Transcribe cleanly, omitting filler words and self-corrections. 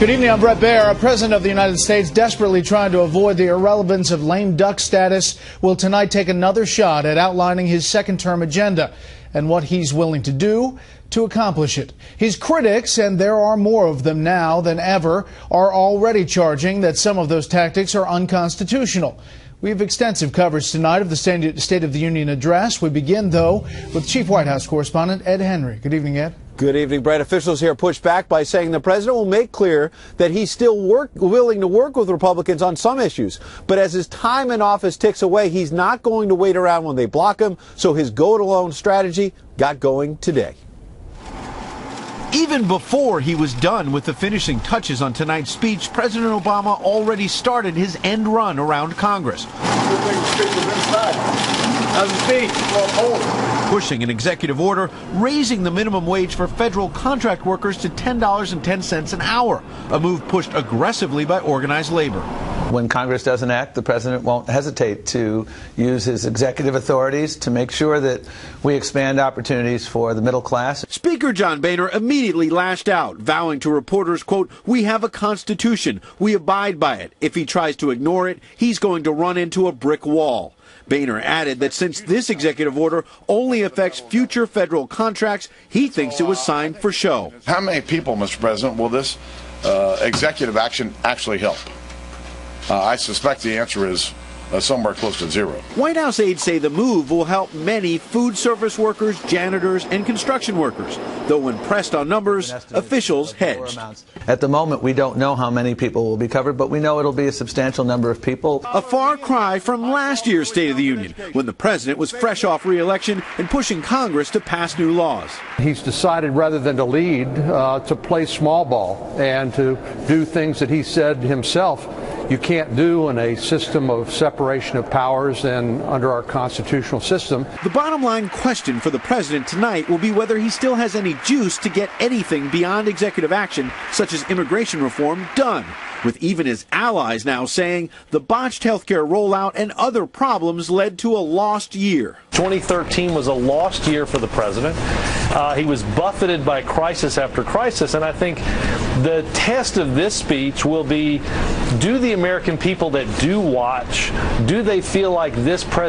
Good evening, I'm Brett Baer. A president of the United States desperately trying to avoid the irrelevance of lame duck status will tonight take another shot at outlining his second-term agenda and what he's willing to do to accomplish it. His critics, and there are more of them now than ever, are already charging that some of those tactics are unconstitutional. We have extensive coverage tonight of the State of the Union address. We begin, though, with Chief White House correspondent Ed Henry. Good evening, Ed. Good evening, Brett. Officials here pushed back by saying the president will make clear that he's still willing to work with Republicans on some issues. But as his time in office ticks away, he's not going to wait around when they block him. So his go-it-alone strategy got going today. Even before he was done with the finishing touches on tonight's speech, President Obama already started his end run around Congress. Pushing an executive order raising the minimum wage for federal contract workers to $10.10 an hour, a move pushed aggressively by organized labor. When Congress doesn't act, the president won't hesitate to use his executive authorities to make sure that we expand opportunities for the middle class. Speaker John Boehner immediately lashed out, vowing to reporters, quote, "We have a constitution. We abide by it. If he tries to ignore it, he's going to run into a brick wall." Boehner added that since this executive order only affects future federal contracts, he thinks it was signed for show. How many people, Mr. President, will this executive action actually help? I suspect the answer is somewhere close to zero. White House aides say the move will help many food service workers, janitors, and construction workers, though when pressed on numbers, officials hedged. At the moment, we don't know how many people will be covered, but we know it'll be a substantial number of people. A far cry from last year's State of the Union, when the president was fresh off re-election and pushing Congress to pass new laws. He's decided, rather than to lead, to play small ball and to do things that he said himself you can't do in a system of separation of powers and under our constitutional system. The bottom line question for the president tonight will be whether he still has any juice to get anything beyond executive action, such as immigration reform, done, with even his allies now saying the botched healthcare rollout and other problems led to a lost year. 2013 was a lost year for the president. He was buffeted by crisis after crisis, and I think the test of this speech will be, do the American people that do watch, do they feel like this president